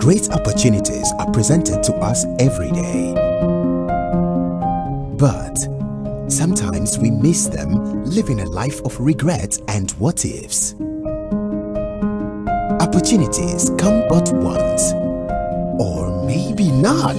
Great opportunities are presented to us every day. But sometimes we miss them, living a life of regret and what-ifs. Opportunities come but once. Or maybe not.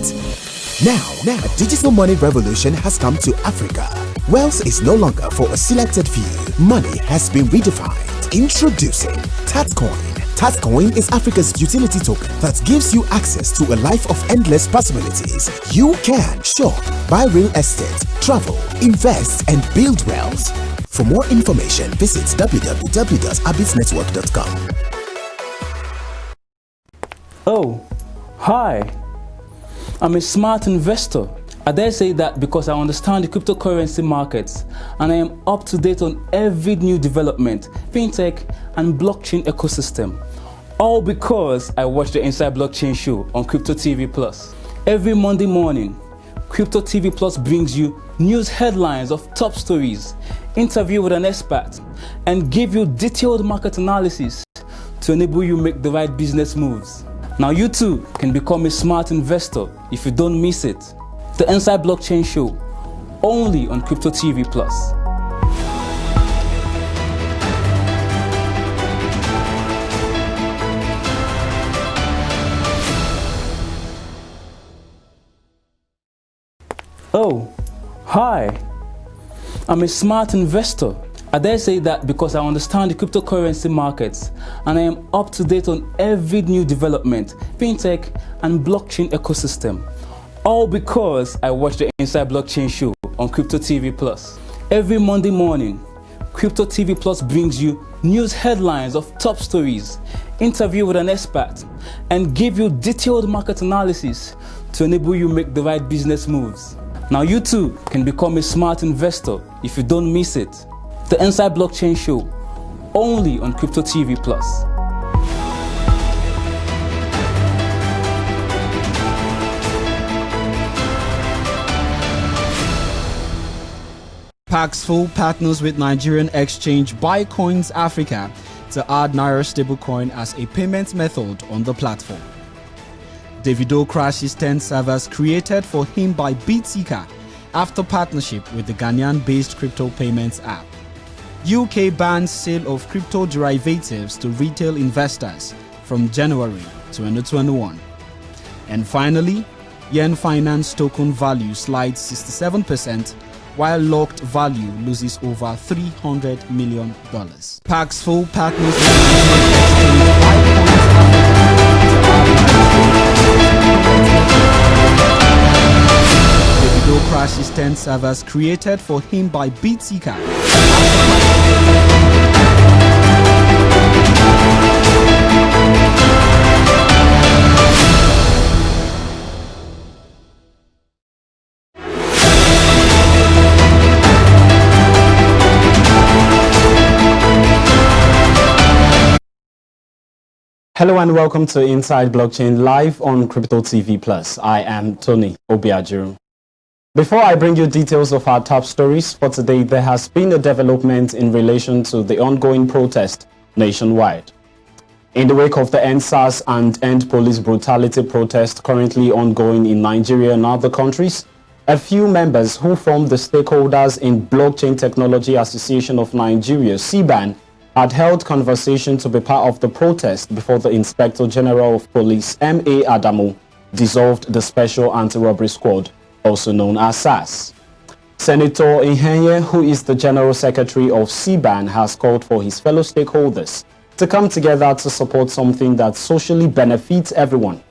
Now, digital money revolution has come to Africa. Wealth is no longer for a selected few. Money has been redefined. Introducing Tatcoin. Tatcoin is Africa's utility token that gives you access to a life of endless possibilities. You can shop, buy real estate, travel, invest, and build wealth. For more information, visit www.abitsnetwork.com. Oh, hi. I'm a smart investor. I dare say that because I understand the cryptocurrency markets and I am up to date on every new development, fintech, and blockchain ecosystem. All because I watch the Inside Blockchain show on Crypto TV Plus. Every Monday morning, Crypto TV Plus brings you news headlines of top stories, interview with an expert, and give you detailed market analysis to enable you make the right business moves. Now you too can become a smart investor if you don't miss it. The Inside Blockchain show, only on Crypto TV Plus. Oh, hi. I'm a smart investor. I dare say that because I understand the cryptocurrency markets and I am up to date on every new development, fintech, and blockchain ecosystem. All because I watch the Inside Blockchain show on Crypto TV Plus. Every Monday morning, Crypto TV Plus brings you news headlines of top stories, interview with an expert, and give you detailed market analysis to enable you make the right business moves. Now you too can become a smart investor if you don't miss it. The Inside Blockchain show, only on Crypto TV Plus. Paxful Partners with Nigerian Exchange BuyCoins Africa to add Naira Stablecoin as a payment method on the platform. Davido crashes 10 servers created for him by BitSika after partnership with the Ghanaian-based crypto payments app. UK bans sale of crypto derivatives to retail investors from January 2021. And finally, Yearn finance token value slides 67%, while locked value loses over $300 million. Paxful Partners with Davido crashes 10 servers created for him by BitSika. Hello and welcome to Inside Blockchain live on Crypto TV Plus. I am Tony Obiajiru. Before I bring you details of our top stories for today, there has been a development in relation to the ongoing protest nationwide. In the wake of the End Sars and End Police Brutality Protest currently ongoing in Nigeria and other countries, a few members who form the Stakeholders in Blockchain Technology Association of Nigeria, CBAN, had held conversation to be part of the protest before the Inspector General of Police, M.A. Adamu, dissolved the Special Anti-Robbery Squad, also known as Sars. Senator Ihenye, who is the General Secretary of CBAN, has called for his fellow stakeholders to come together to support something that socially benefits everyone.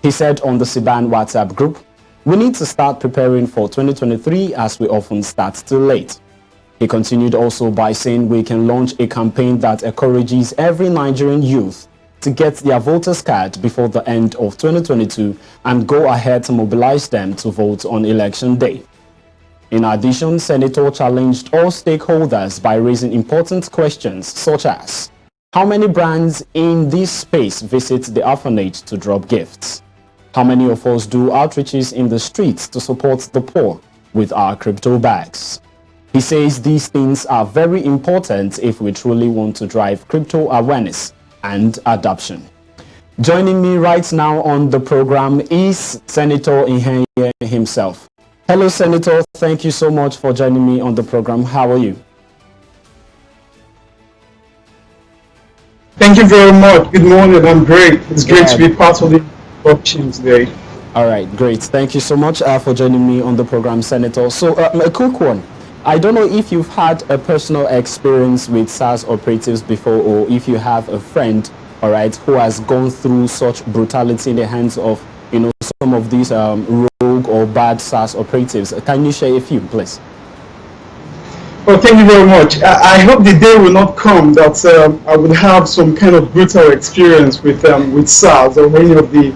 He said on the CBAN WhatsApp group, "We need to start preparing for 2023 as we often start too late." He continued also by saying we can launch a campaign that encourages every Nigerian youth to get their voters card before the end of 2022 and go ahead to mobilize them to vote on election day. In addition, Senator challenged all stakeholders by raising important questions such as how many brands in this space visit the orphanage to drop gifts? How many of us do outreaches in the streets to support the poor with our crypto bags? He says these things are very important if we truly want to drive crypto awareness and adoption. Joining me right now on the program is Senator Yearn himself. Hello, Senator. Thank you so much for joining me on the program. How are you? Thank you very much. Good morning. I'm great. It's great to be part of the option today. All right, great. Thank you so much for joining me on the program, Senator. So, a quick one. I don't know if you've had a personal experience with SARS operatives before, or if you have a friend, all right, who has gone through such brutality in the hands of, some of these rogue or bad SARS operatives. Can you share a few, please? Well, thank you very much. I hope the day will not come that I would have some kind of brutal experience with SARS or any of the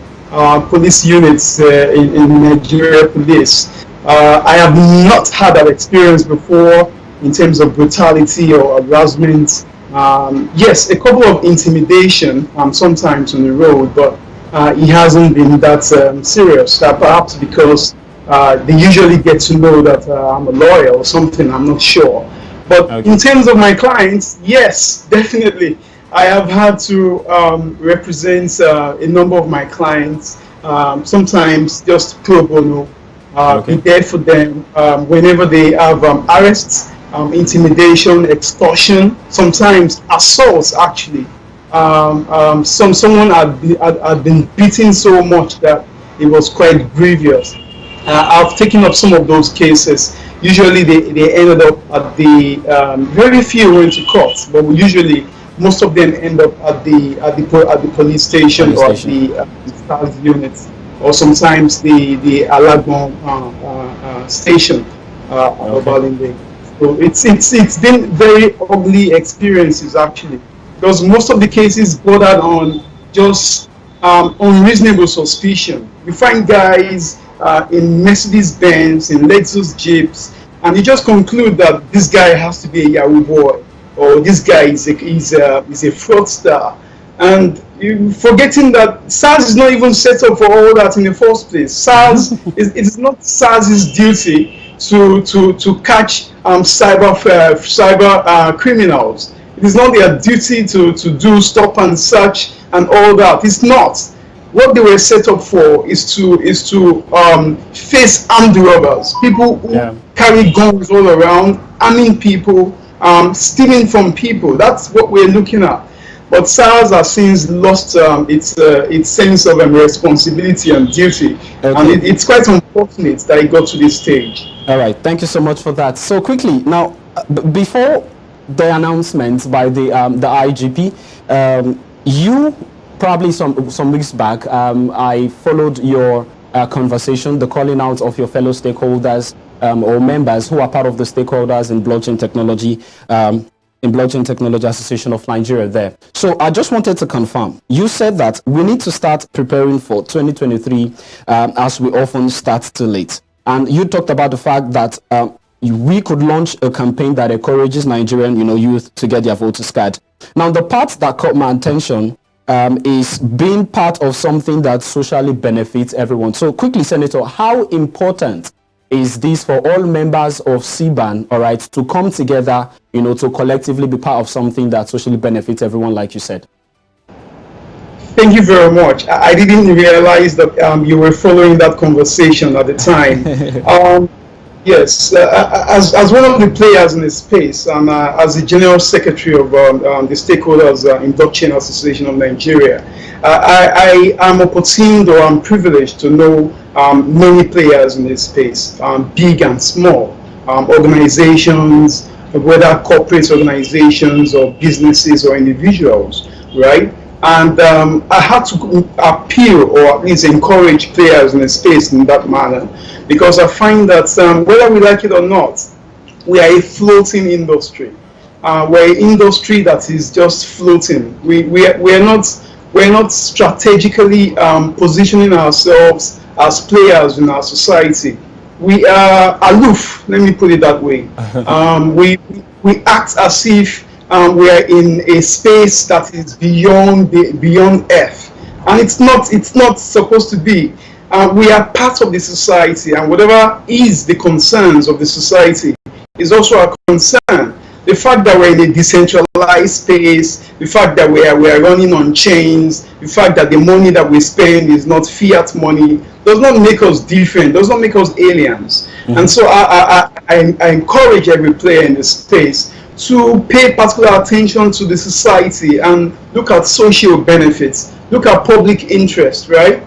police units in Nigeria police. I have not had that experience before in terms of brutality or harassment. Yes, a couple of intimidation sometimes on the road, but it hasn't been that serious. Perhaps because they usually get to know that I'm a lawyer or something, I'm not sure. But okay. In terms of my clients, yes, definitely. I have had to represent a number of my clients, sometimes just pro bono, be there for them whenever they have arrests, intimidation, extortion, sometimes assaults actually. Someone had been beaten so much that it was quite grievous. I've taken up some of those cases. Usually they ended up at the, very few went to court, but usually most of them end up at the police station or at the SARS units, or sometimes the Alagbon station of Balinde. So it's been very ugly experiences actually, because most of the cases bordered on just unreasonable suspicion. You find guys in Mercedes-Benz, in Lexus Jeeps, and you just conclude that this guy has to be a Yahoo boy, or this guy is a fraudster, and you forgetting that SARS is not even set up for all that in the first place. SARS it's not SARS's duty to catch cyber criminals. It is not their duty to do stop and search and all that. It's not. What they were set up for is to face armed robbers, people who carry guns all around, arming people, stealing from people. That's what we're looking at. But SARS has since lost its sense of responsibility and duty, and it's quite unfortunate that it got to this stage. All right, thank you so much for that. So quickly now, before the announcement by the IGP, you probably some weeks back, I followed your conversation, the calling out of your fellow stakeholders or members who are part of the stakeholders in blockchain technology. In Blockchain Technology Association of Nigeria there. So I just wanted to confirm, you said that we need to start preparing for 2023 as we often start too late. And you talked about the fact that we could launch a campaign that encourages Nigerian youth to get their voters card. Now the part that caught my attention is being part of something that socially benefits everyone. So quickly, Senator, how important is this for all members of CBAN, all right, to come together, to collectively be part of something that socially benefits everyone, like you said? Thank you very much. I didn't realize that you were following that conversation at the time. Yes, as one of the players in the space, and as the General Secretary of the Stakeholders in Blockchain Association of Nigeria, I am opportuned or I'm privileged to know many players in this space, big and small, organizations, whether corporate organizations or businesses or individuals, right? And I had to appeal or at least encourage players in the space in that manner, because I find that whether we like it or not, we are a floating industry. We're an industry that is just floating. We're not strategically positioning ourselves as players in our society. We are aloof, let me put it that way. We act as if we are in a space that is beyond Earth, and it's not supposed to be. We are part of the society, and whatever is the concerns of the society is also our concern. The fact that we're in a decentralized space, the fact that we are running on chains, the fact that the money that we spend is not fiat money, does not make us different, does not make us aliens. And so I encourage every player in the space to pay particular attention to the society and look at social benefits, look at public interest, right?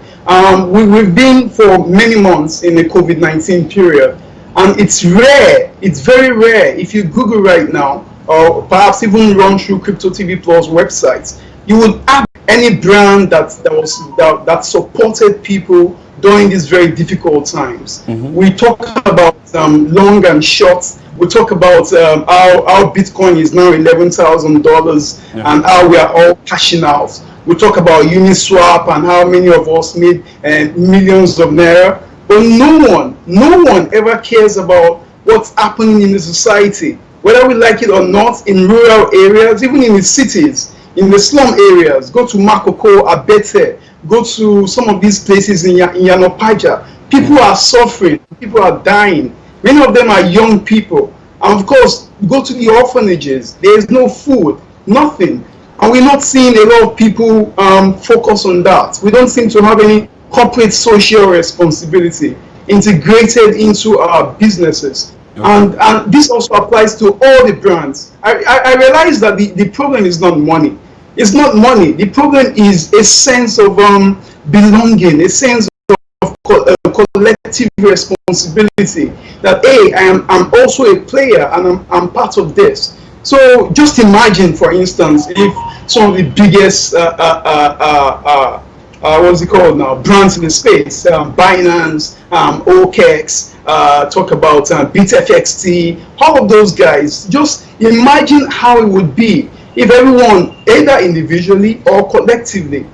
We've been for many months in the COVID-19 period, and it's rare, it's very rare. If you Google right now, or perhaps even run through Crypto TV Plus websites, you would have any brand that supported people during these very difficult times. We talk about long and short. We talk about how Bitcoin is now $11,000 and how we are all cashing out. We talk about Uniswap and how many of us made millions of naira. But no one ever cares about what's happening in the society, whether we like it or not, in rural areas, even in the cities, in the slum areas. Go to Makoko, Abete, go to some of these places in Yanopaja. People are suffering, people are dying. Many of them are young people. And of course, go to the orphanages, there is no food, nothing. And we're not seeing a lot of people focus on that. We don't seem to have any corporate social responsibility integrated into our businesses. And this also applies to all the brands. I realize that the problem is not money. It's not money. The problem is a sense of belonging, a sense of collective responsibility. That I'm also a player and I'm part of this. So just imagine, for instance, if some of the biggest what's it called now, brands in the space, Binance, OKEx, talk about BitFXT, all of those guys. Just imagine how it would be if everyone, either individually or collectively,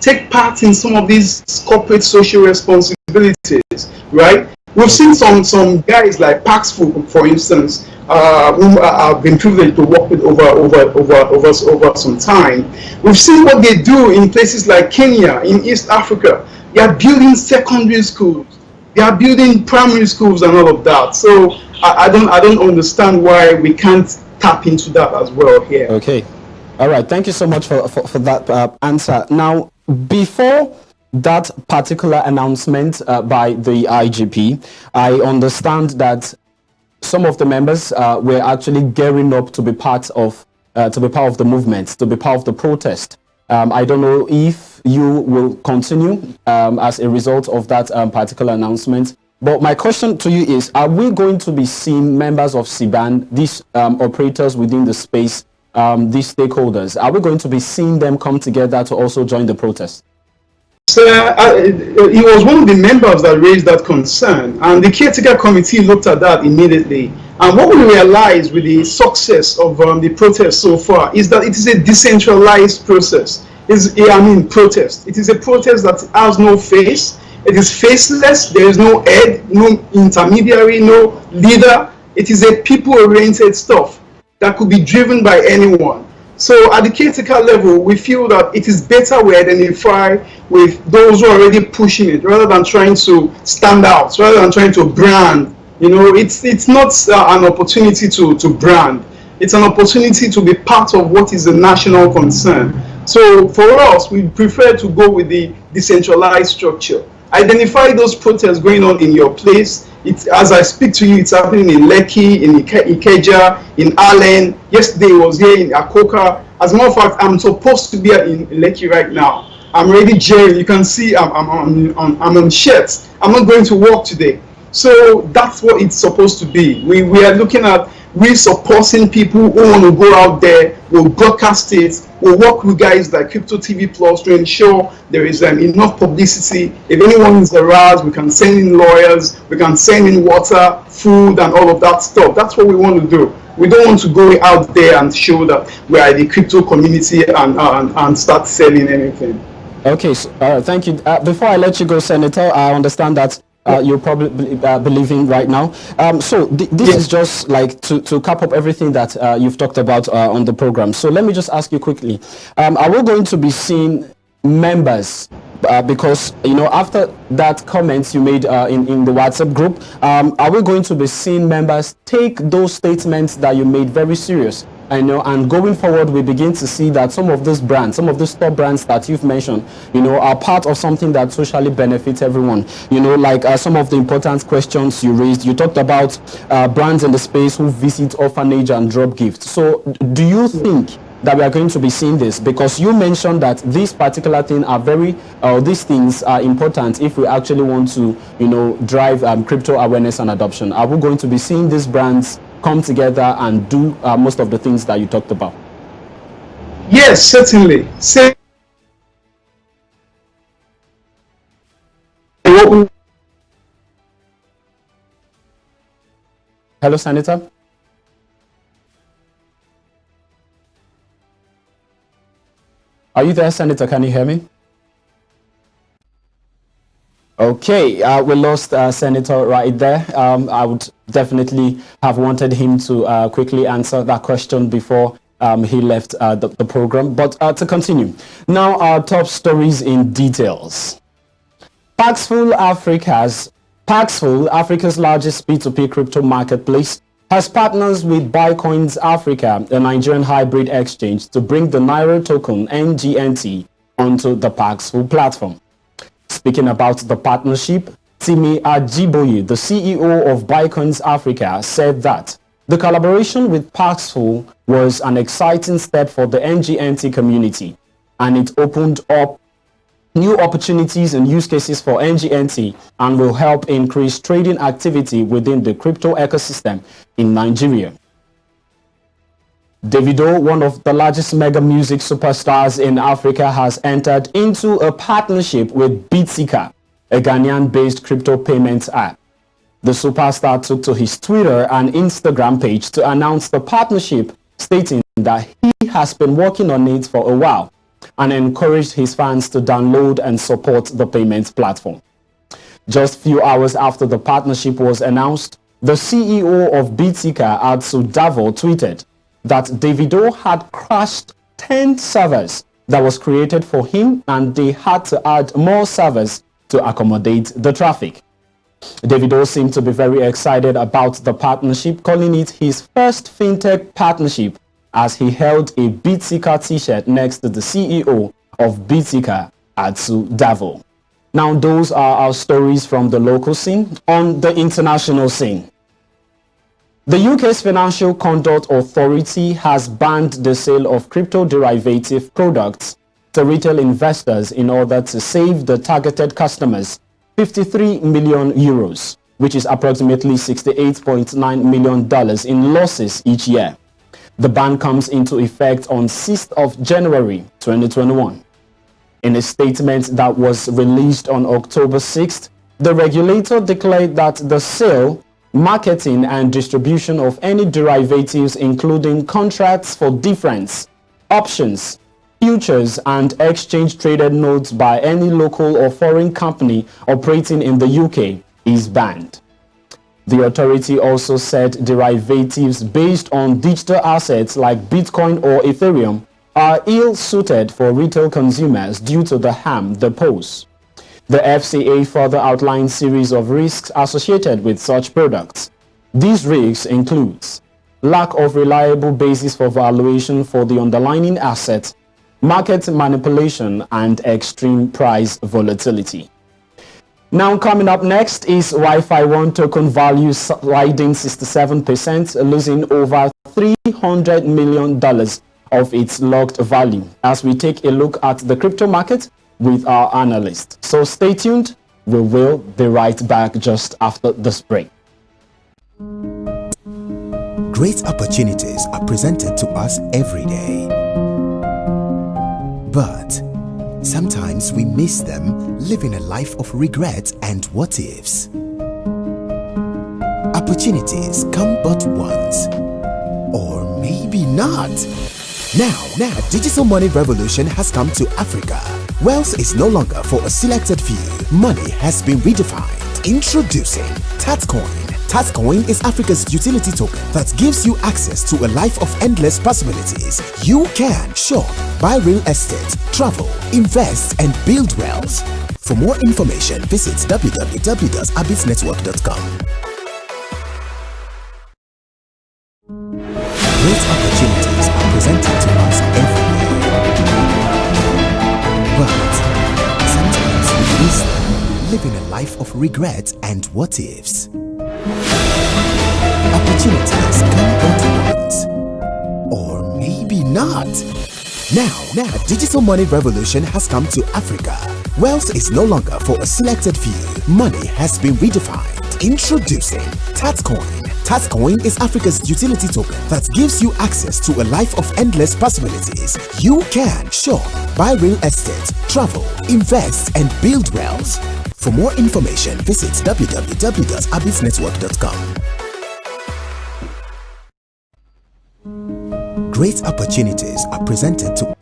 take part in some of these corporate social responsibilities, right? We've seen some guys like Paxful, for instance, whom I've been privileged to work with over some time. We've seen what they do in places like Kenya, in East Africa. They are building secondary schools, they are building primary schools and all of that. So I don't understand why we can't tap into that as well here. Okay, all right. Thank you so much for that answer. Now, before that particular announcement by the IGP, I understand that some of the members were actually gearing up to be part of the movement, to be part of the protest. I don't know if you will continue as a result of that particular announcement. But my question to you is, are we going to be seeing members of CBAN, these operators within the space, these stakeholders, are we going to be seeing them come together to also join the protest? So he was one of the members that raised that concern, and the caretaker committee looked at that immediately. And what we realized with the success of the protest so far is that it is a decentralized process. Protest. It is a protest that has no face. It is faceless. There is no head, no intermediary, no leader. It is a people-oriented stuff that could be driven by anyone. So at the caretaker level, we feel that it is better we identify with those who are already pushing it, rather than trying to stand out, rather than trying to brand. It's not an opportunity to brand. It's an opportunity to be part of what is a national concern. So for us, we prefer to go with the decentralized structure. Identify those protests going on in your place. As I speak to you, it's happening in Lekki, in Ikeja, in Allen. Yesterday I was here in Akoka. As a matter of fact, I'm supposed to be in Lekki right now. I'm already jailed. You can see I'm on shirts. I'm not going to work today. So that's what it's supposed to be. We are looking at supporting people who want to go out there. We'll broadcast it. We'll work with guys like Crypto TV Plus to ensure there is enough publicity. If anyone is harassed, we can send in lawyers, we can send in water, food, and all of that stuff. That's what we want to do. We don't want to go out there and show that we are the crypto community and start selling anything. Okay, so, thank you. Before I let you go, Senator, I understand that you're probably believing right now. This is just like to cap up everything that you've talked about on the program. So let me just ask you quickly, are we going to be seeing members because after that comment you made in the WhatsApp group, are we going to be seeing members take those statements that you made very serious? And going forward, we begin to see that some of those brands, some of those top brands that you've mentioned, are part of something that socially benefits everyone. Like some of the important questions you raised. You talked about brands in the space who visit orphanage and drop gifts. So do you think that we are going to be seeing this? Because you mentioned that these particular things are these things are important if we actually want to, drive crypto awareness and adoption. Are we going to be seeing these brands come together and do most of the things that you talked about? Yes, certainly. Hello, Senator. Are you there, Senator? Can you hear me? Okay, we lost Senator right there. I would definitely have wanted him to quickly answer that question before he left the program. But to continue, now our top stories in details. Paxful, Africa's largest P2P crypto marketplace, has partners with BuyCoins Africa, a Nigerian hybrid exchange, to bring the Naira token NGNT onto the Paxful platform. Speaking about the partnership, Timi Ajiboye, the CEO of BuyCoins Africa, said that the collaboration with Paxful was an exciting step for the NGNT community, and it opened up new opportunities and use cases for NGNT and will help increase trading activity within the crypto ecosystem in Nigeria. Davido, one of the largest mega music superstars in Africa, has entered into a partnership with BitSika, a Ghanaian-based crypto payments app. The superstar took to his Twitter and Instagram page to announce the partnership, stating that he has been working on it for a while and encouraged his fans to download and support the payments platform. Just a few hours after the partnership was announced, the CEO of BitSika, Atsu Davo, tweeted that Davido had crashed 10 servers that was created for him and they had to add more servers to accommodate the traffic. Davido seemed to be very excited about the partnership, calling it his first fintech partnership, as he held a BitSika t-shirt next to the CEO of BitSika, Atsu Davo. Now, those are our stories from the local scene. On the international scene, the UK's Financial Conduct Authority has banned the sale of crypto derivative products to retail investors in order to save the targeted customers 53 million euros, which is approximately $68.9 million in losses each year. The ban comes into effect on 6th of January 2021. In a statement that was released on October 6th, the regulator declared that the sale, marketing and distribution of any derivatives, including contracts for difference, options, futures and exchange-traded notes by any local or foreign company operating in the UK is banned. The authority also said derivatives based on digital assets like Bitcoin or Ethereum are ill-suited for retail consumers due to the harm they pose. The FCA further outlined a series of risks associated with such products. These risks include lack of reliable basis for valuation for the underlying asset, market manipulation, and extreme price volatility. Now, coming up next is Wi-Fi 1 token value sliding 67%, losing over $300 million of its locked value, as we take a look at the crypto market with our analyst. So stay tuned. We will be right back just after this break. Great opportunities are presented to us every day. But sometimes we miss them, living a life of regret and what-ifs. Opportunities come but once, or maybe not. Now, digital money revolution has come to Africa. Wealth is no longer for a selected few. Money has been redefined. Introducing Tatcoin, Taxcoin is Africa's utility token that gives you access to a life of endless possibilities. You can shop, buy real estate, travel, invest, and build wealth. For more information, visit www.abitsnetwork.com. Great opportunities are presented to us everywhere. But sometimes we miss them, living a life of regret and what-ifs. Opportunities come but once, or maybe not. Now, a digital money revolution has come to Africa. Wealth is no longer for a selected few. Money has been redefined. Introducing Taxcoin. Taxcoin is Africa's utility token that gives you access to a life of endless possibilities. You can shop, buy real estate, travel, invest, and build wealth. For more information, visit www.abitsnetwork.com. Great opportunities are presented to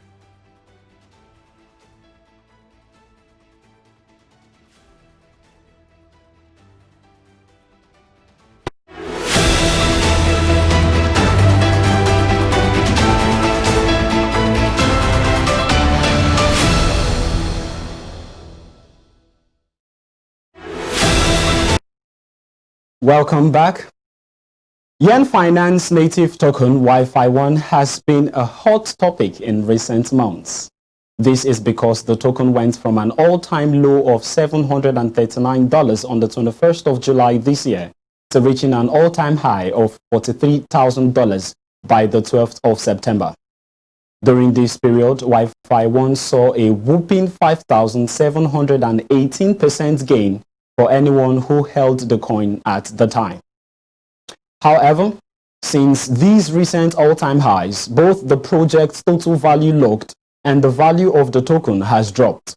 Welcome back. Yearn Finance native token Wi-Fi1 has been a hot topic in recent months. This is because the token went from an all-time low of $739 on the 21st of July this year to reaching an all-time high of $43,000 by the 12th of September. During this period, Wi-Fi1 saw a whopping 5,718% gain for anyone who held the coin at the time. However, since these recent all-time highs, both the project's total value locked and the value of the token has dropped.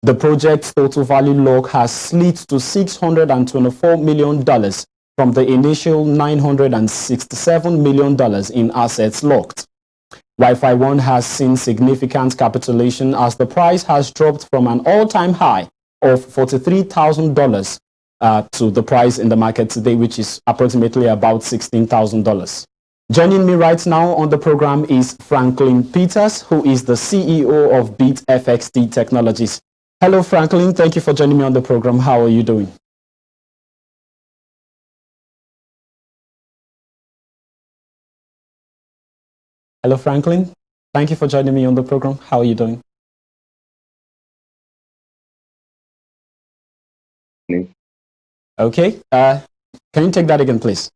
The project's total value lock has slid to $624 million from the initial $967 million in assets locked. Wi-Fi1 has seen significant capitulation as the price has dropped from an all-time high of $43,000 to the price in the market today, which is approximately about $16,000. Joining me right now on the program is Franklin Peters, who is the CEO of BitFXT Technologies. Hello, Franklin. Thank you for joining me on the program. How are you doing? Hello, Franklin. Thank you for joining me on the program. How are you doing? Okay. Can you take that again, please?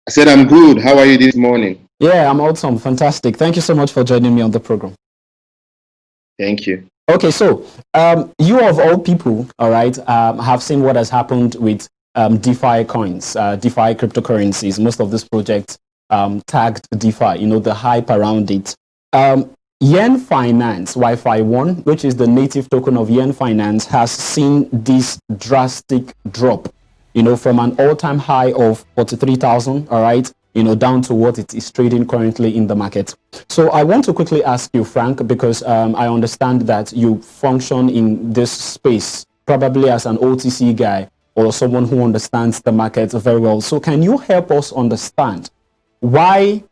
I said I'm good. How are you this morning? Yeah, I'm awesome. Fantastic. Thank you so much for joining me on the program. Thank you. Okay, so you of all people, all right, have seen what has happened with DeFi coins, DeFi cryptocurrencies. Most of these projects tagged DeFi, you know, the hype around it. Yearn Finance, Wi-Fi1, which is the native token of Yearn Finance, has seen this drastic drop, you know, from an all-time high of 43,000, all right, you know, down to what it is trading currently in the market. So I want to quickly ask you, Frank, because I understand that you function in this space, probably as an OTC guy or someone who understands the market very well. So can you help us understand why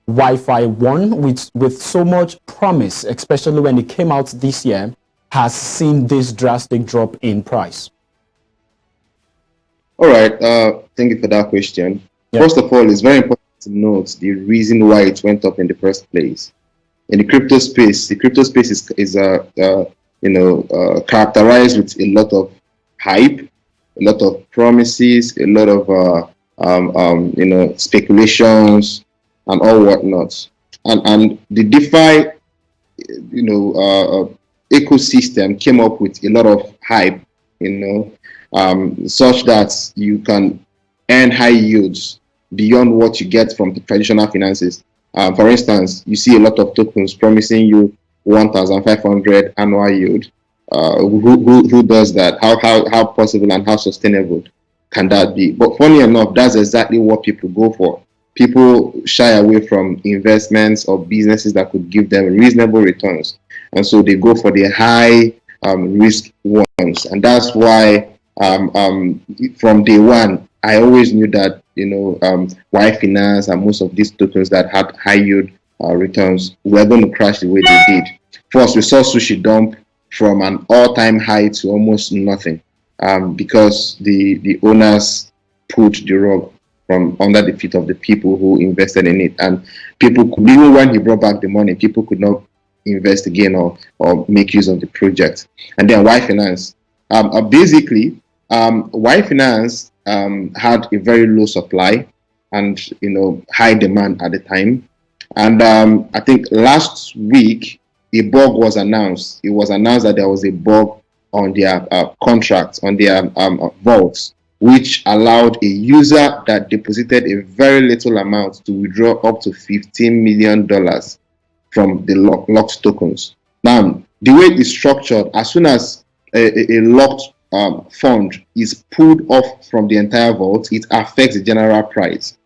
Wi-Fi1, with so much promise, especially when it came out this year, has seen this drastic drop in price? All right. Thank you for that question. Yeah. First of all, it's very important to note the reason why it went up in the first place. In the crypto space is characterized with a lot of hype, a lot of promises, a lot of speculations and all whatnot. And the DeFi ecosystem came up with a lot of hype, such that you can earn high yields beyond what you get from the traditional finances. For instance, you see a lot of tokens promising you 1,500 annual yield. Who does that? How possible and how sustainable can that be? But funny enough, that's exactly what people go for. People shy away from investments or businesses that could give them reasonable returns, and so they go for the high risk ones. And that's why from day one, I always knew that, Y Finance and most of these tokens that had high yield returns were going to crash the way they did. First, we saw Sushi dump from an all-time high to almost nothing, because the owners pulled the rug from under the feet of the people who invested in it. And people, even when he brought back the money, people could not invest again or make use of the project. And then Y Finance. Basically, Y Finance had a very low supply and high demand at the time. And I think last week a bug was announced. It was announced that there was a bug on their contracts, on their vaults, which allowed a user that deposited a very little amount to withdraw up to $15 million from the locked tokens. Now, the way it's structured, as soon as a locked fund is pulled off from the entire vault, it affects the general price.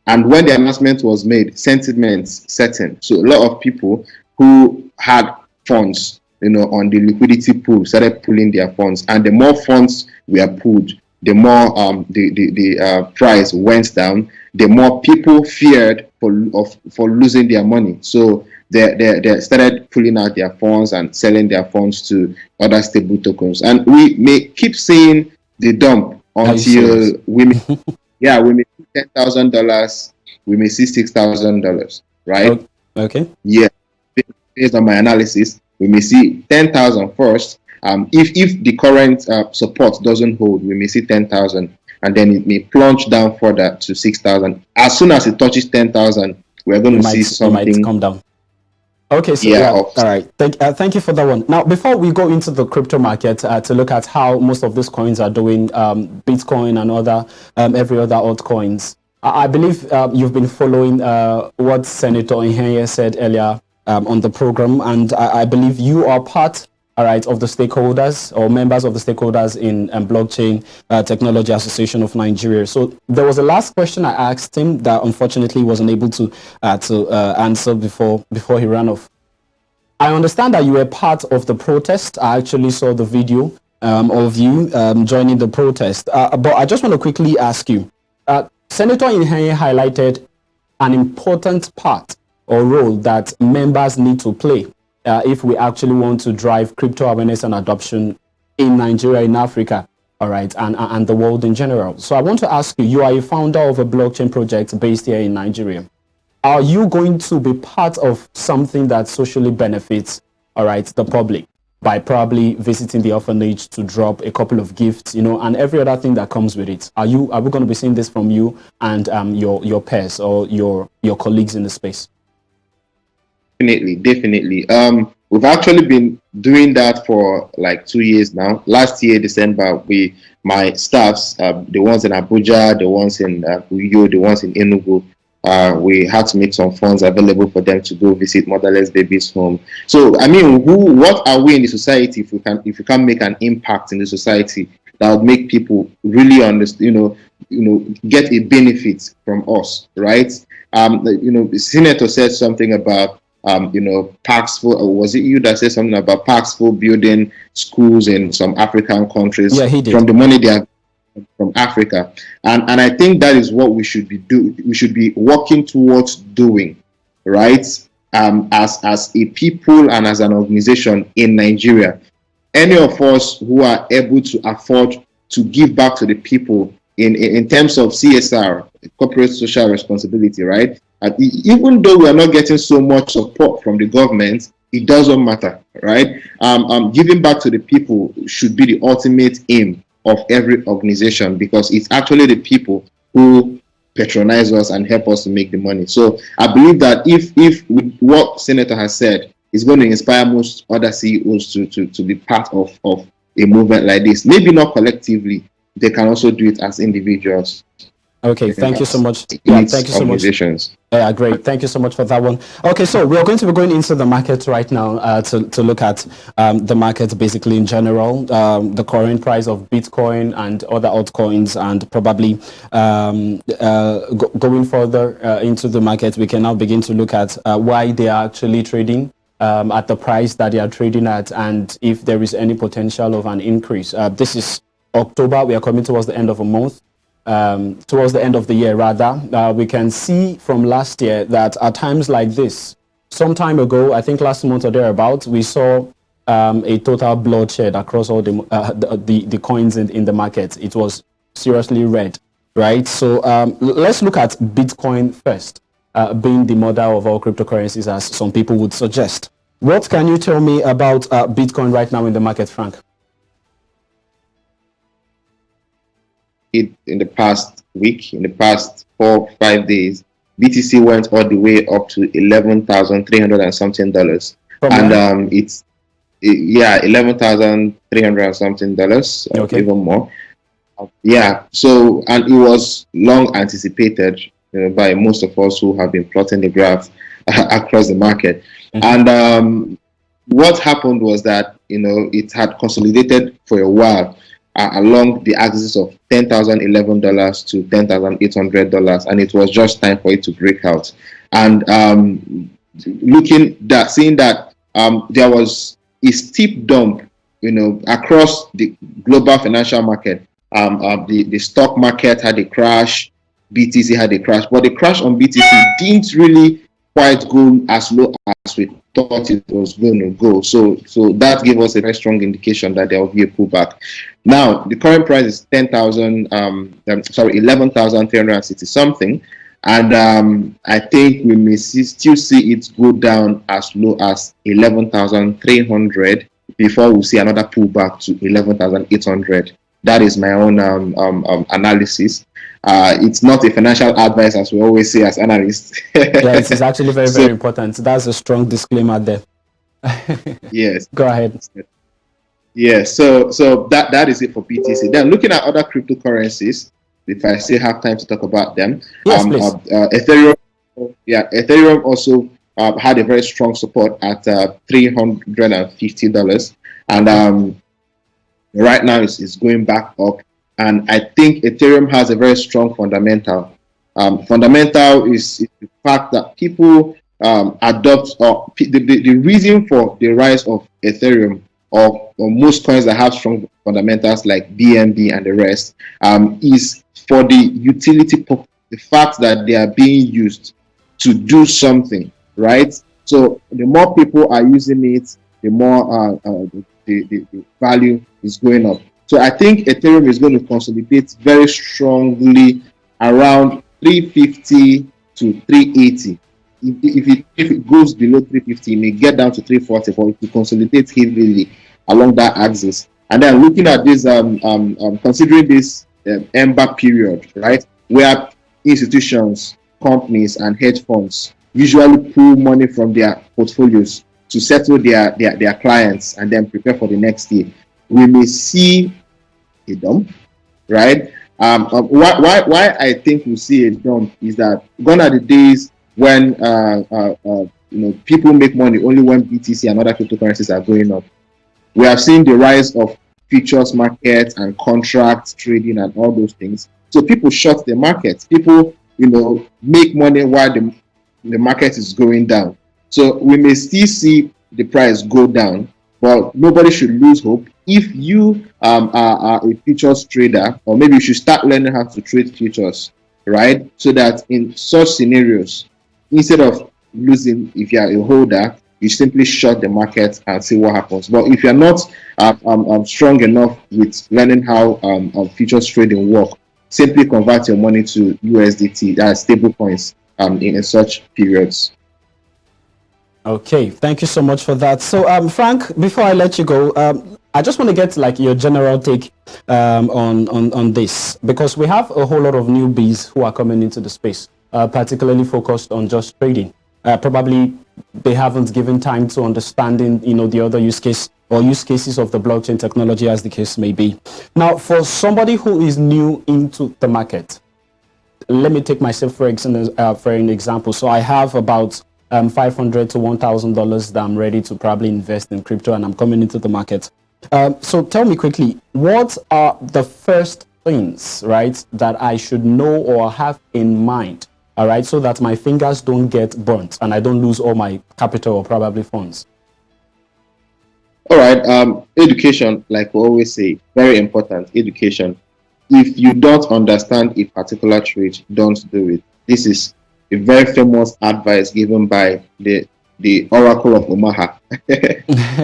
And when the announcement was made, sentiments set in. So a lot of people who had funds, on the liquidity pool started pulling their funds. And the more funds were pulled, the more the price went down. The more people feared for losing their money. So they started pulling out their funds and selling their funds to other stable tokens. And we may keep seeing the dump until we may, we may see $10,000, we may see $6,000, right? Okay. Yeah. Based on my analysis, we may see 10,000 first. If the current support doesn't hold, we may see 10,000, and then it may plunge down further to 6,000. As soon as it touches 10,000, we're going to see something. It might come down. Okay, so all right. Thank you for that one. Now, before we go into the crypto market to look at how most of these coins are doing, Bitcoin and other every other altcoins, I believe you've been following what Senator Yearn said earlier on the program, and I believe you are part, all right, of the stakeholders or members of the stakeholders in Blockchain Technology Association of Nigeria. So there was a last question I asked him that unfortunately he wasn't able to answer before he ran off. I understand that you were part of the protest. I actually saw the video of you joining the protest. But I just want to quickly ask you, Senator Yearn highlighted an important part or role that members need to play if we actually want to drive crypto awareness and adoption in Nigeria, in Africa, all right, and the world in general. So I want to ask you, you are a founder of a blockchain project based here in Nigeria. Are you going to be part of something that socially benefits, all right, the public by probably visiting the orphanage to drop a couple of gifts, and every other thing that comes with it? Are we going to be seeing this from you and your peers or your colleagues in the space? Definitely. We've actually been doing that for like 2 years now. Last year, December, my staffs, the ones in Abuja, the ones in Uyo, the ones in Enugu, we had to make some funds available for them to go visit motherless babies' home. So, I mean, what are we in the society if we can make an impact in the society that would make people really understand, get a benefit from us, right? The senator said something about Paxful, or was it you that said something about Paxful building schools in some African countries? Yeah, he did. From the money they have from Africa, and I think that is what we should be we should be working towards doing, right? As a people and as an organization in Nigeria, any of us who are able to afford to give back to the people in terms of CSR, corporate social responsibility, right? And even though we are not getting so much support from the government, it doesn't matter, right? Giving back to the people should be the ultimate aim of every organization, because it's actually the people who patronize us and help us to make the money. So I believe that if what Senator has said is going to inspire most other CEOs to be part of a movement like this, maybe not collectively, they can also do it as individuals. Okay, thank you so much. Yeah, thank you so much. Yeah, great. Thank you so much for that one. Okay, so we are going to be going into the market right now to look at the market basically in general, the current price of Bitcoin and other altcoins, and probably going further into the market, we can now begin to look at why they are actually trading at the price that they are trading at, and if there is any potential of an increase. This is October, we are coming towards the end of a month, towards the end of the year rather, we can see from last year that at times like this, some time ago, I think last month or thereabouts, we saw a total bloodshed across all the coins in the market. It was seriously red, right? So let's look at Bitcoin first, being the mother of all cryptocurrencies, as some people would suggest. What can you tell me about Bitcoin right now in the market, Frank? In the past week, in the past 4-5 days, BTC went all the way up to $11,300 and something dollars, and yeah, $11,300 and something dollars, okay, even more. Yeah, so, and it was long anticipated by most of us who have been plotting the graph across the market. And what happened was that it had consolidated for a while along the axis of $10,011 to $10,800, and it was just time for it to break out. And seeing that there was a steep dump, across the global financial market. The stock market had a crash, BTC had a crash, but the crash on BTC didn't really quite go as low as we thought it was going to go. So that gave us a very strong indication that there will be a pullback. Now the current price is $11,360 something, and I think we may still see it go down as low as 11,300 before we see another pullback to 11,800. That is my own analysis. It's not a financial advice, as we always say as analysts. Yeah, it's actually very, very important. That's a strong disclaimer there. Yes. Go ahead. Yeah, so that is it for BTC. Then looking at other cryptocurrencies, if I still have time to talk about them. Yes, please. Ethereum also had a very strong support at $350, and right now it's going back up. And I think Ethereum has a very strong fundamental. Fundamental is the fact that people adopt, or the reason for the rise of Ethereum, or most coins that have strong fundamentals like BNB and the rest, is for the utility purpose, the fact that they are being used to do something, right? So the more people are using it, the more the value is going up. So I think Ethereum is going to consolidate very strongly around 350 to 380. If it goes below 350, it may get down to 340, but it will consolidate heavily along that axis. And then looking at this, considering this ember period, right, where institutions, companies, and hedge funds usually pull money from their portfolios to settle their clients and then prepare for the next year, we may see a dump, right? Why I think we see a dump is that gone are the days when people make money only when BTC and other cryptocurrencies are going up. We have seen the rise of futures markets and contract trading and all those things. So people short the market. People, make money while the market is going down. So we may still see the price go down, but nobody should lose hope. If you are a futures trader, or maybe you should start learning how to trade futures, right? So that in such scenarios, instead of losing, if you are a holder, you simply short the market and see what happens. But if you're not strong enough with learning how futures trading work, simply convert your money to USDT, stable coins, in such periods. Okay, thank you so much for that. So, Frank, before I let you go, I just want to get your general take on this, because we have a whole lot of newbies who are coming into the space, particularly focused on just trading. Probably they haven't given time to understanding, the other use cases of the blockchain technology, as the case may be. Now, for somebody who is new into the market, let me take myself for an example. So I have about $500 to $1,000 that I'm ready to probably invest in crypto, and I'm coming into the market. So tell me quickly, what are the first things, right, that I should know or have in mind, all right, so that my fingers don't get burnt and I don't lose all my capital or probably funds? All right. Education, like we always say, very important. Education. If you don't understand a particular trade, don't do it. This is a very famous advice given by the Oracle of Omaha,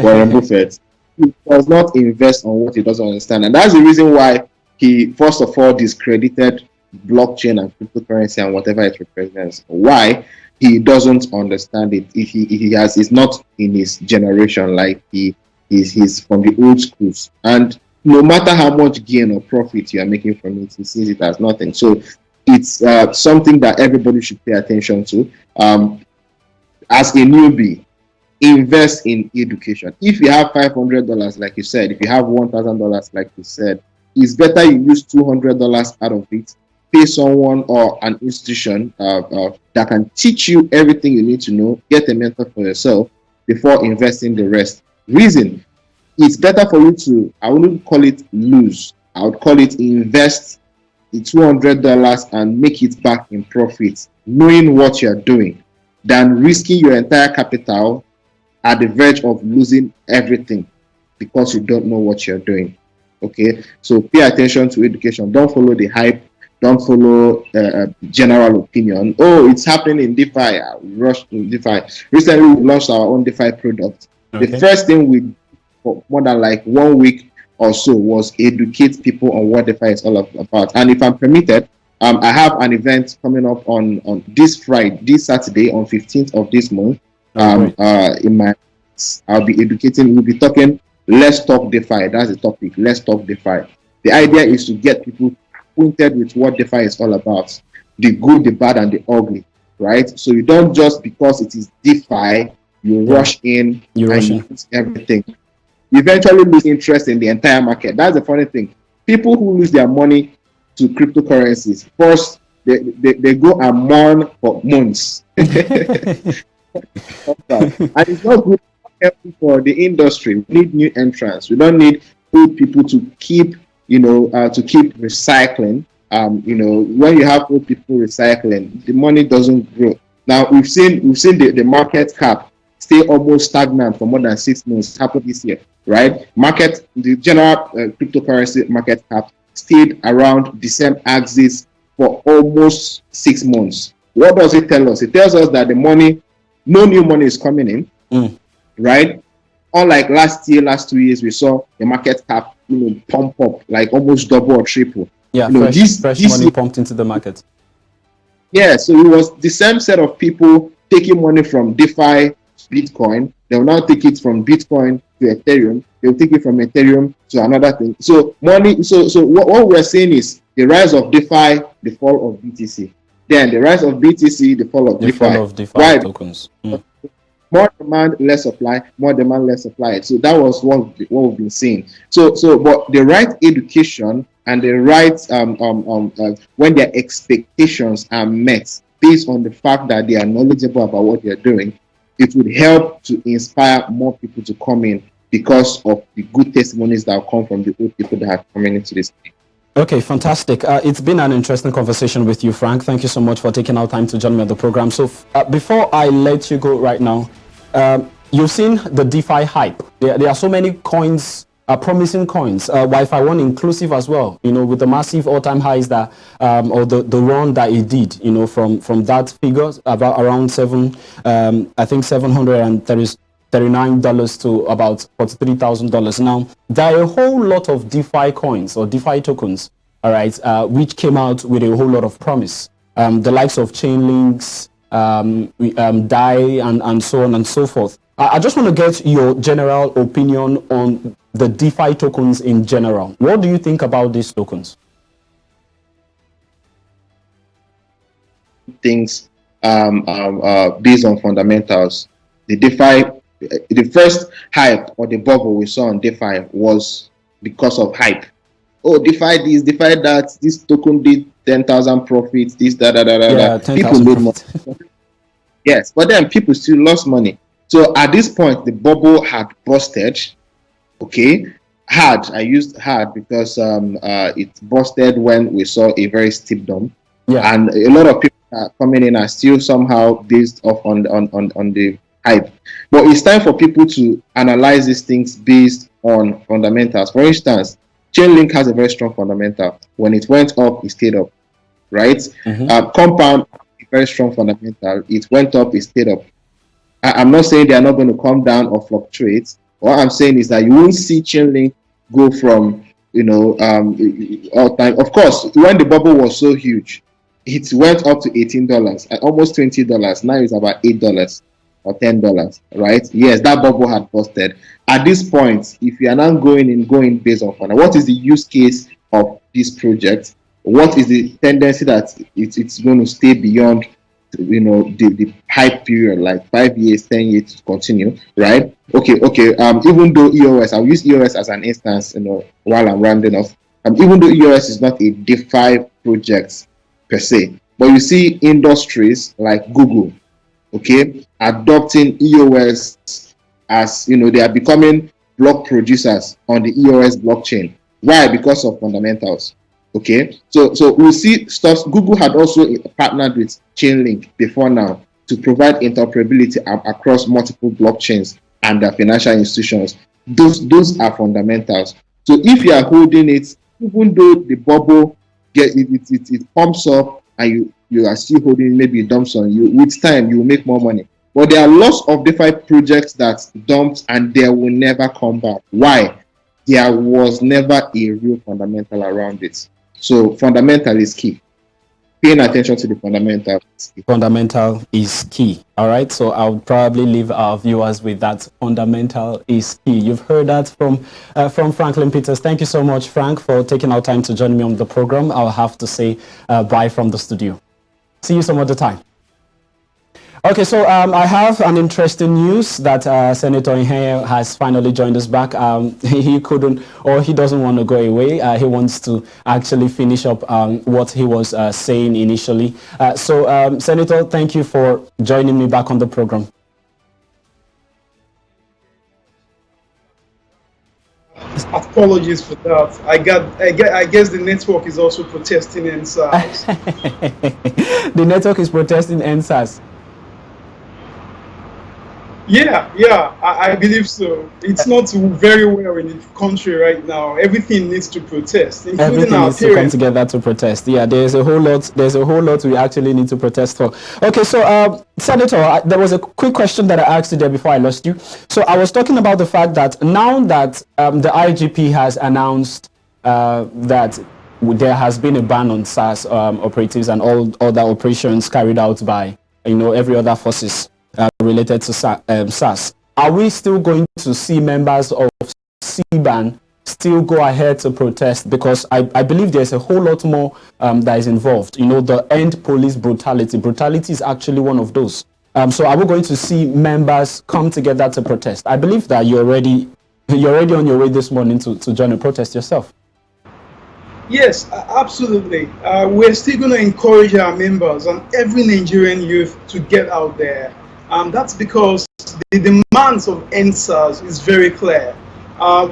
Warren Buffett. He does not invest on what he doesn't understand, and that's the reason why he first of all discredited blockchain and cryptocurrency and whatever it represents. Why? He doesn't understand it. He's not in his generation, like he's from the old schools, and no matter how much gain or profit you are making from it, he sees it as nothing. So it's something that everybody should pay attention to. As a newbie, invest in education. If you have $500, like you said, if you have $1,000, like you said, it's better you use $200 out of it, pay someone or an institution that can teach you everything you need to know, get a mentor for yourself before investing the rest. Reason, it's better for you to, I wouldn't call it lose, I would call it invest the $200 and make it back in profit, knowing what you're doing, than risking your entire capital at the verge of losing everything because you don't know what you're doing. Okay, so pay attention to education. Don't follow the hype. Don't follow general opinion. Oh, it's happening in DeFi. Rush to DeFi. Recently, we launched our own DeFi product. Okay. The first thing we, for more than like 1 week or so, was educate people on what DeFi is all about. And if I'm permitted, I have an event coming up on this Friday, this Saturday, on 15th of this month. I'll be educating. We'll be talking. Let's talk DeFi. That's the topic. Let's talk DeFi. The idea is to get people acquainted with what DeFi is all about, the good, the bad, and the ugly, right? So you don't just because it is DeFi, you rush in and use everything. You eventually lose interest in the entire market. That's the funny thing. People who lose their money to cryptocurrencies, first they go and mourn for months. And it's not good for the industry. We need new entrants. We don't need old people to keep recycling. When you have old people recycling, the money doesn't grow. Now we've seen the market cap stay almost stagnant for more than 6 months. Happened this year, right? The general cryptocurrency market cap stayed around the same axis for almost 6 months. What does it tell us? It tells us that the money, no new money is coming in, right? Unlike last 2 years, we saw the market cap pump up like almost double or triple. Yeah, fresh money pumped into the market. Yeah, so it was the same set of people taking money from DeFi, Bitcoin. They will now take it from Bitcoin to Ethereum. They will take it from Ethereum to another thing. So money. So what we're saying is the rise of DeFi, the fall of BTC. Then the rise of BTC, the fall of DeFi. Fall of DeFi tokens. More demand, less supply. More demand, less supply. So that was what we've been seeing. So, but the right education and the right when their expectations are met based on the fact that they are knowledgeable about what they're doing, it would help to inspire more people to come in because of the good testimonies that come from the old people that are coming into this thing. Okay, fantastic. It's been an interesting conversation with you, Frank. Thank you so much for taking out time to join me on the program. So before I let you go right now, you've seen the DeFi hype. There are so many coins, promising coins, Wi-Fi 1 inclusive as well, with the massive all-time highs that, or the run that it did, from that figure, about around $739 to about $43,000. Now, there are a whole lot of DeFi coins or DeFi tokens, all right, which came out with a whole lot of promise. The likes of Chainlinks, DAI, and so on and so forth. I just want to get your general opinion on the DeFi tokens in general. What do you think about these tokens? Things based on fundamentals. The DeFi. The first hype or the bubble we saw on DeFi was because of hype. Oh, DeFi this, DeFi that, this token did 10,000 profits, this, People made money. Yes, but then people still lost money. So at this point, the bubble had busted. Okay, I used hard because it busted when we saw a very steep dump. Yeah. And a lot of people are coming in are still somehow based off on the hype. But it's time for people to analyze these things based on fundamentals. For instance, Chainlink has a very strong fundamental. When it went up, it stayed up, right? Compound, a very strong fundamental. It went up, it stayed up. I'm not saying they are not going to come down or fluctuate. What I'm saying is that you won't see Chainlink go from, all time. Of course, when the bubble was so huge, it went up to $18, almost $20. Now it's about $8 or $10, right? Yes, that bubble had busted. At this point, if you are not going based on fund, what is the use case of this project? What is the tendency that it's going to stay beyond, the hype period, like 5 years, 10 years to continue, right? Okay. Even though EOS, I'll use EOS as an instance, while I'm rounding off. Even though EOS is not a DeFi project per se, but you see industries like Google, okay, adopting EOS as, they are becoming block producers on the EOS blockchain. Why? Because of fundamentals. Okay, so we see stuff. Google had also partnered with Chainlink before now to provide interoperability across multiple blockchains and their financial institutions. Those are fundamentals. So if you are holding it, even though the bubble it pumps up and you are still holding, maybe it dumps on you, with time you will make more money. But there are lots of DeFi projects that dumped and they will never come back. Why? There was never a real fundamental around it. So fundamental is key. Paying attention to the fundamental. Fundamental is key. All right. So I'll probably leave our viewers with that. Fundamental is key. You've heard that from Franklin Peters. Thank you so much, Frank, for taking our time to join me on the program. I'll have to say bye from the studio. See you some other time. Okay, so I have an interesting news that Senator Yearn has finally joined us back. He couldn't, or he doesn't want to go away. He wants to actually finish up what he was saying initially. So, Senator, thank you for joining me back on the program. Apologies for that. I guess the network is also protesting NSAS. The network is protesting NSAS. Yeah, I believe so. It's not very well in the country right now. Everything needs to protest, including everything our needs parents. to come together to protest. Yeah, there's a whole lot we actually need to protest for. Okay, so Senator, there was a quick question that I asked you there before I lost you. So I was talking about the fact that now that the IGP has announced that there has been a ban on SARS operatives and all other operations carried out by every other forces related to SARS. Are we still going to see members of CBAN still go ahead to protest? Because I believe there's a whole lot more that is involved. The end police brutality. Brutality is actually one of those. So are we going to see members come together to protest? I believe that you're already on your way this morning to join a protest yourself. Yes, absolutely. We're still going to encourage our members and every Nigerian youth to get out there. That's because the demands of NSAS is very clear.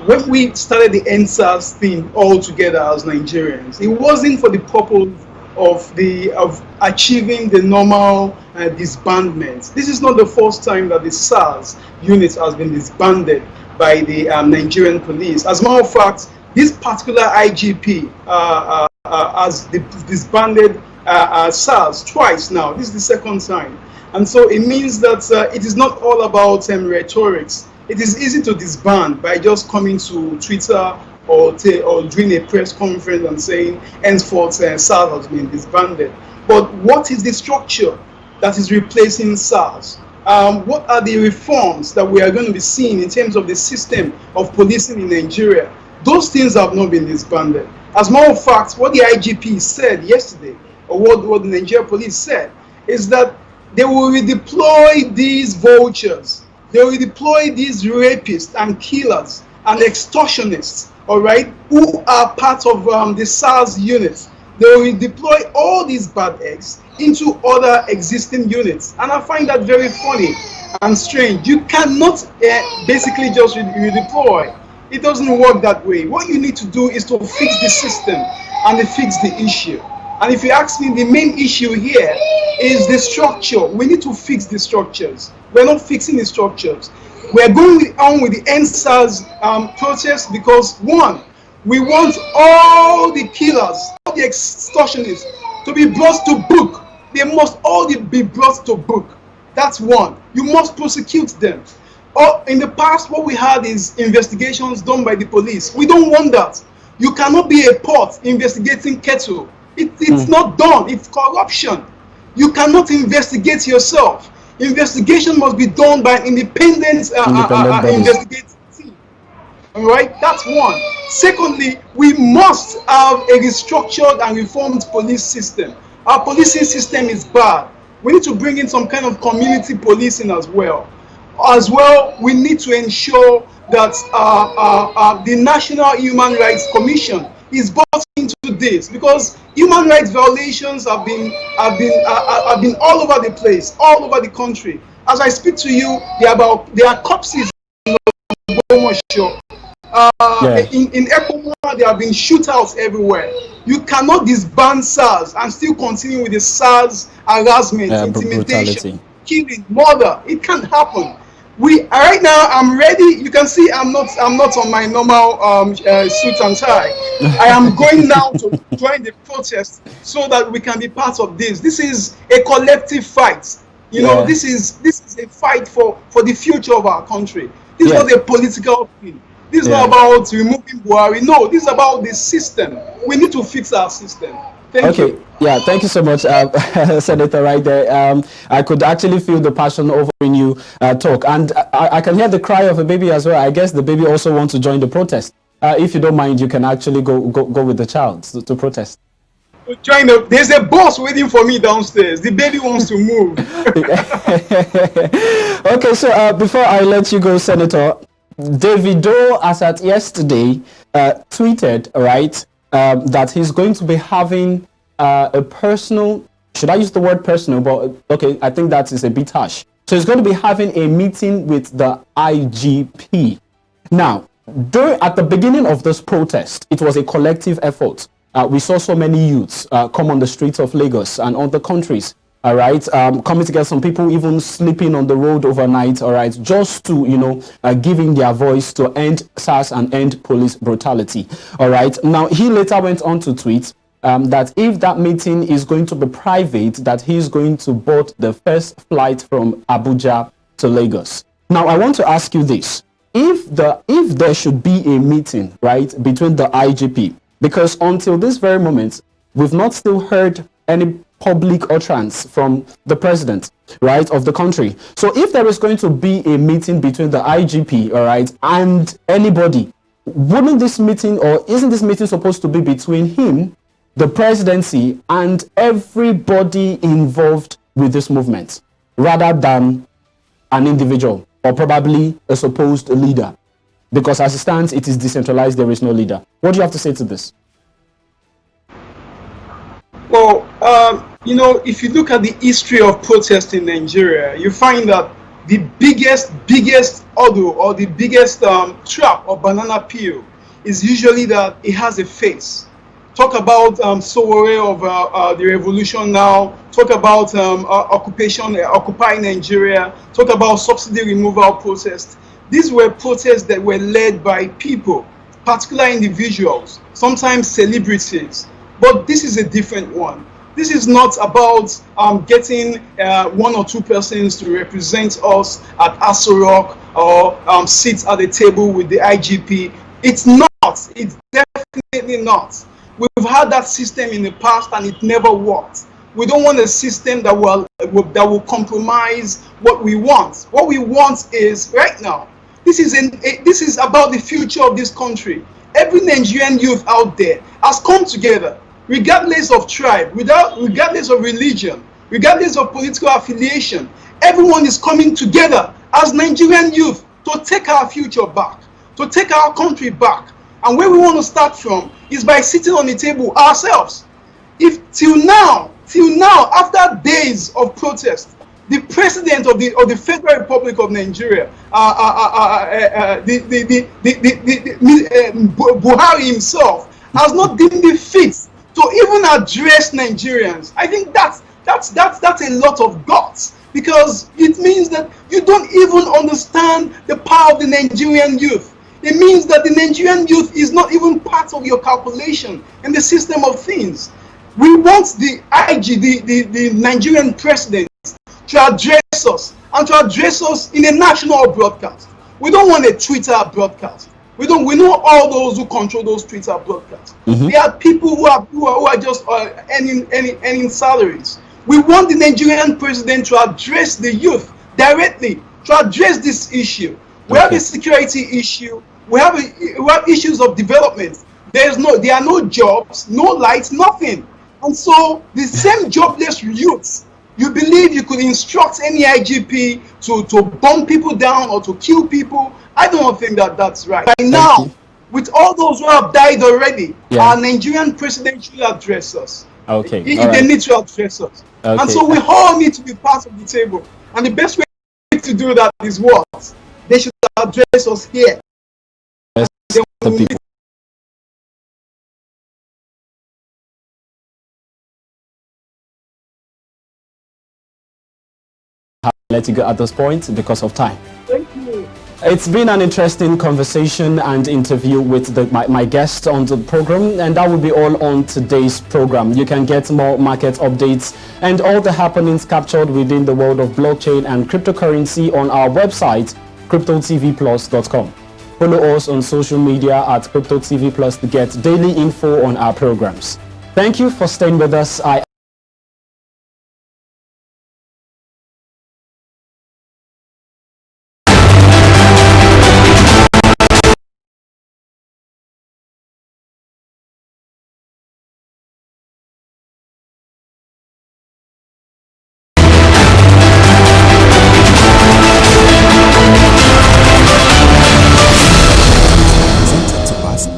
When we started the NSAS thing all together as Nigerians, it wasn't for the purpose of achieving the normal disbandment. This is not the first time that the SARS unit has been disbanded by the Nigerian police. As a matter of fact, this particular IGP has disbanded SARS twice now. This is the second time. And so it means that it is not all about rhetorics. It is easy to disband by just coming to Twitter or doing a press conference and saying henceforth SARS has been disbanded. But what is the structure that is replacing SARS? What are the reforms that we are going to be seeing in terms of the system of policing in Nigeria? Those things have not been disbanded. As a matter of fact, what the IGP said yesterday, or what the Nigerian police said, is that they will redeploy these vultures. They will deploy these rapists and killers and extortionists, all right, who are part of the SARS units. They will deploy all these bad eggs into other existing units. And I find that very funny and strange. You cannot basically just redeploy. It doesn't work that way. What you need to do is to fix the system and fix the issue. And if you ask me, the main issue here is the structure. We need to fix the structures. We're not fixing the structures. We're going on with the NSAS protest because, one, we want all the killers, all the extortionists to be brought to book. They must all be brought to book. That's one. You must prosecute them. In the past, what we had is investigations done by the police. We don't want that. You cannot be a port investigating cattle. It's not done. It's corruption. You cannot investigate yourself. Investigation must be done by independent investigating team. All right, that's one. Secondly, we must have a restructured and reformed police system. Our policing system is bad. We need to bring in some kind of community policing as well. We need to ensure that the National Human Rights Commission is brought into this, because human rights violations have been all over the place, all over the country. As I speak to you, there are corpses in Ogbomoso. In Ekoma, there have been shootouts everywhere. You cannot disband SARS and still continue with the SARS harassment, intimidation, killing, murder. It can't happen. Right now, I'm ready. You can see I'm not on my normal suit and tie. I am going now to join the protest so that we can be part of this. This is a collective fight. You know, this is a fight for the future of our country. This is not a political thing. This is not about removing Buhari. No, this is about the system. We need to fix our system. Thank you. Yeah, thank you so much, Senator, right there. I could actually feel the passion over in you talk. And I can hear the cry of a baby as well. I guess the baby also wants to join the protest. If you don't mind, you can actually go with the child to protest. There's a boss waiting for me downstairs. The baby wants to move. Okay, so before I let you go, Senator, Davido, as at yesterday, tweeted, right, that he's going to be having a personal, should I use the word personal, but okay, I think that is a bit harsh. So he's going to be having a meeting with the IGP. Now, at the beginning of this protest, it was a collective effort. We saw so many youths come on the streets of Lagos and other countries, all right, coming together, some people even sleeping on the road overnight, all right, just to, giving their voice to end SARS and end police brutality, all right. Now, he later went on to tweet that if that meeting is going to be private, that he's going to board the first flight from Abuja to Lagos. Now, I want to ask you this. If there should be a meeting, right, between the IGP, because until this very moment, we've not still heard any public utterance from the president, right, of the country. So if there is going to be a meeting between the IGP, all right, and anybody, wouldn't this meeting, or isn't this meeting supposed to be between him, the presidency, and everybody involved with this movement, rather than an individual or probably a supposed leader? Because as it stands, it is decentralized, there is no leader. What do you have to say to this? Well, if you look at the history of protest in Nigeria, you find that the biggest hurdle or the biggest trap or banana peel is usually that it has a face. Talk about Sowore of the revolution now. Talk about Occupy Nigeria. Talk about subsidy removal protests. These were protests that were led by people, particular individuals, sometimes celebrities. But this is a different one. This is not about getting one or two persons to represent us at Aso Rock or sit at the table with the IGP. It's not. It's definitely not. We've had that system in the past and it never worked. We don't want a system that will compromise what we want. What we want is right now. This is about the future of this country. Every Nigerian youth out there has come together, regardless of tribe, regardless of religion, regardless of political affiliation. Everyone is coming together as Nigerian youth to take our future back, to take our country back. And where we want to start from is by sitting on the table ourselves. If till now, after days of protest, the president of the Federal Republic of Nigeria, Buhari himself, has not deemed it fit to even address Nigerians. I think that's a lot of guts, because it means that you don't even understand the power of the Nigerian youth. It means that the Nigerian youth is not even part of your calculation in the system of things. We want the the Nigerian president to address us, and to address us in a national broadcast. We don't want a Twitter broadcast. We know all those who control those Twitter broadcasts. They are people who are just earning salaries. We want the Nigerian president to address the youth directly, to address this issue. We have a security issue. We have issues of development. There are no jobs, no lights, nothing. And so the same jobless youths, you believe you could instruct any IGP to bomb people down or to kill people? I don't think that's right. By now, with all those who have died already, our Nigerian president should address us. Okay. They need to address us. Okay. And so we all need to be part of the table. And the best way to do that is what? They should address us here. Let you go at this point because of time. Thank you. It's been an interesting conversation and interview with my guest on the program, and that will be all on today's program. You can get more market updates and all the happenings captured within the world of blockchain and cryptocurrency on our website, cryptotvplus.com. Follow us on social media at cryptotvplus to get daily info on our programs. Thank you for staying with us.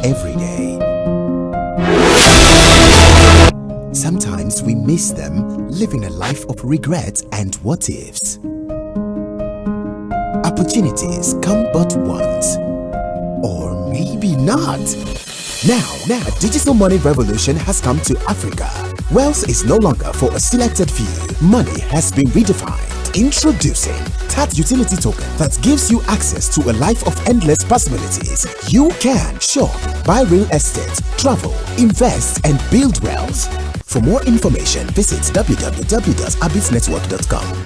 Every day. Sometimes we miss them, living a life of regret and what ifs. Opportunities come but once, or maybe not. Now, digital money revolution has come to Africa. Wealth is no longer for a selected few. Money has been redefined. Introducing TAT Utility Token that gives you access to a life of endless possibilities. You can shop, buy real estate, travel, invest, and build wealth. For more information, visit www.abitsnetwork.com.